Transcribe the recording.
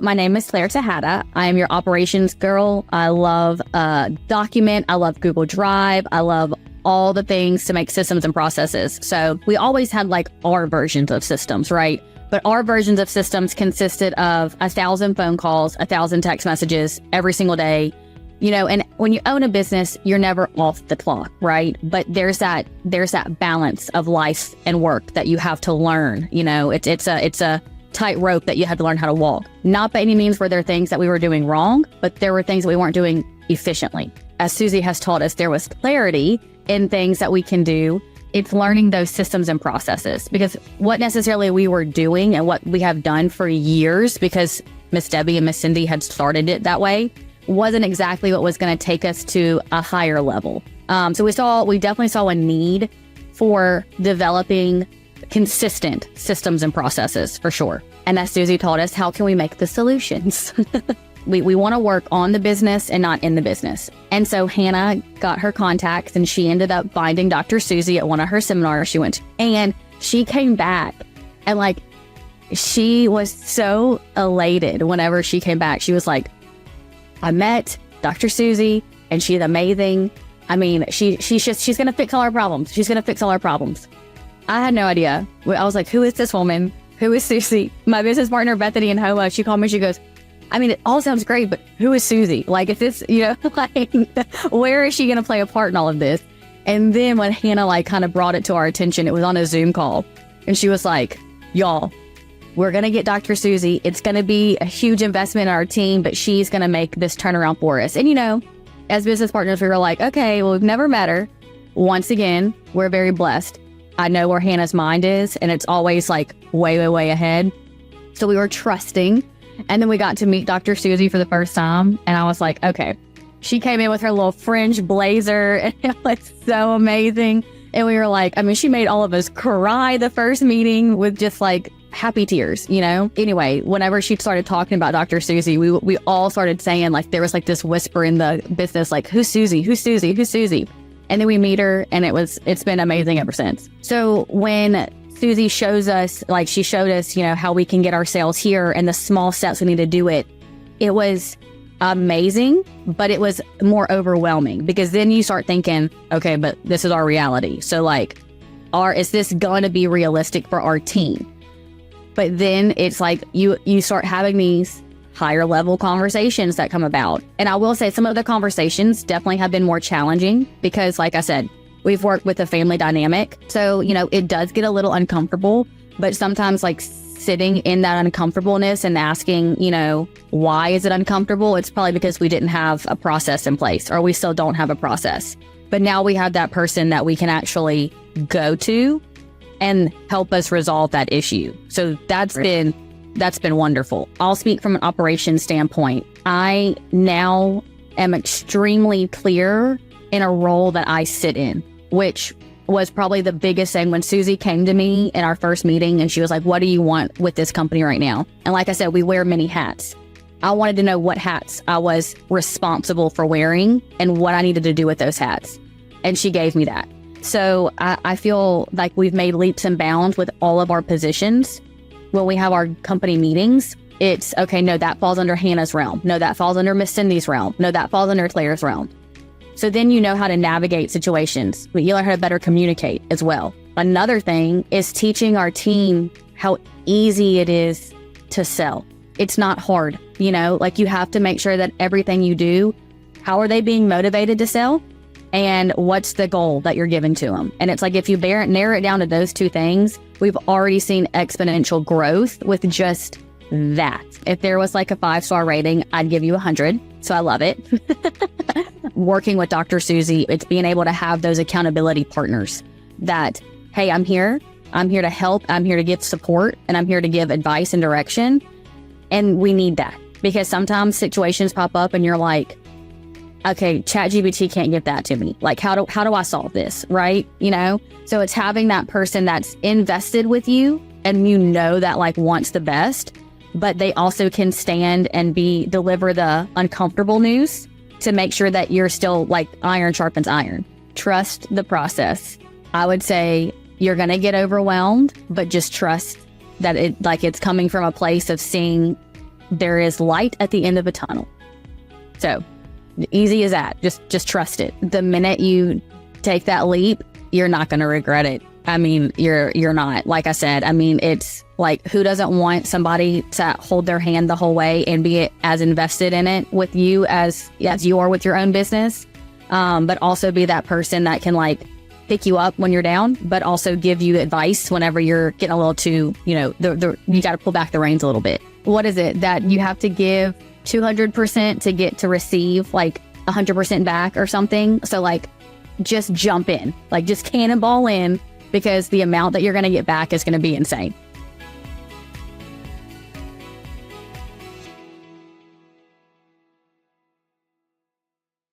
My name is Clare Texada. I am your operations girl. I love document. I love Google Drive. I love all the things to make systems and processes. So we always had like our versions of systems, right? But our versions of systems consisted of 1,000 phone calls, 1,000 text messages every single day. You know, and when you own a business, you're never off the clock, right? But there's that balance of life and work that you have to learn. You know, it's a tightrope that you had to learn how to walk. Not by any means were there things that we were doing wrong, but there were things that we weren't doing efficiently. As Susie has taught us, there was clarity in things that we can do. It's learning those systems and processes, because what necessarily we were doing and what we have done for years, because Miss Debbie and Miss Cindy had started it that way, wasn't exactly what was going to take us to a higher level. So we definitely saw a need for developing consistent systems and processes for sure. And as Susie taught us, how can we make the solutions? We want to work on the business and not in the business. And so Hannah got her contacts and she ended up finding Dr. Susie at one of her seminars she went to. And she came back and like, she was so elated whenever she came back. She was like, I met Dr. Susie and she's amazing. I mean, she's going to fix all our problems. She's going to fix all our problems. I had no idea. I was like, who is this woman? Who is Susie? My business partner, Bethany in Homa, she called me. She goes, I mean, it all sounds great, but who is Susie? Like, is this, you know, like, where is she going to play a part in all of this? And then when Hannah, like, kind of brought it to our attention, it was on a Zoom call. And she was like, y'all, we're going to get Dr. Susie. It's going to be a huge investment in our team, but she's going to make this turnaround for us. And, you know, as business partners, we were like, okay, well, we've never met her. Once again, we're very blessed. I know where Hannah's mind is, and it's always like way, way, way ahead. So we were trusting. And then we got to meet Dr. Susie for the first time. And I was like, okay, she came in with her little fringe blazer and it was so amazing. And we were like, I mean, she made all of us cry the first meeting with just like happy tears, you know? Anyway, whenever she started talking about Dr. Susie, we all started saying, like, there was like this whisper in the business, like, who's Susie? Who's Susie? Who's Susie? And then we meet her and it's been amazing ever since. So when Susie shows us, like she showed us, you know, how we can get our sales here and the small steps we need to do it, it was amazing, but it was more overwhelming because then you start thinking, okay, but this is our reality. So like, is this going to be realistic for our team? But then it's like you start having these higher level conversations that come about. And I will say some of the conversations definitely have been more challenging because, like I said, we've worked with a family dynamic. So, you know, it does get a little uncomfortable, but sometimes like sitting in that uncomfortableness and asking, you know, why is it uncomfortable? It's probably because we didn't have a process in place or we still don't have a process. But now we have that person that we can actually go to and help us resolve that issue. So that's been wonderful. I'll speak from an operations standpoint. I now am extremely clear in a role that I sit in, which was probably the biggest thing when Susie came to me in our first meeting and she was like, what do you want with this company right now? And like I said, we wear many hats. I wanted to know what hats I was responsible for wearing and what I needed to do with those hats. And she gave me that. So I feel like we've made leaps and bounds with all of our positions. When we have our company meetings, it's, okay, no, that falls under Hannah's realm. No, that falls under Miss Cindy's realm. No, that falls under Claire's realm. So then you know how to navigate situations, but you learn how to better communicate as well. Another thing is teaching our team how easy it is to sell. It's not hard, you know, like you have to make sure that everything you do, how are they being motivated to sell? And what's the goal that you're giving to them? And it's like, if you narrow it down to those two things, we've already seen exponential growth with just that. If there was like a 5-star rating, I'd give you 100. So I love it. Working with Dr. Susie, it's being able to have those accountability partners that, hey, I'm here to help. I'm here to give support and I'm here to give advice and direction. And we need that because sometimes situations pop up and you're like, okay, ChatGPT can't give that to me. Like, how do I solve this? Right. You know, so it's having that person that's invested with you and you know that like wants the best, but they also can stand and deliver the uncomfortable news to make sure that you're still like iron sharpens iron. Trust the process. I would say you're going to get overwhelmed, but just trust that it's coming from a place of seeing there is light at the end of a tunnel. So easy as that. Just trust it. The minute you take that leap, you're not going to regret it. I mean, you're not. Like I said, I mean, it's like, who doesn't want somebody to hold their hand the whole way and be as invested in it with you as you are with your own business, but also be that person that can like pick you up when you're down, but also give you advice whenever you're getting a little too, you got to pull back the reins a little bit. What is it that you have to give 200% to get to receive like 100% back or something? So like, just jump in, like just cannonball in, because the amount that you're going to get back is going to be insane.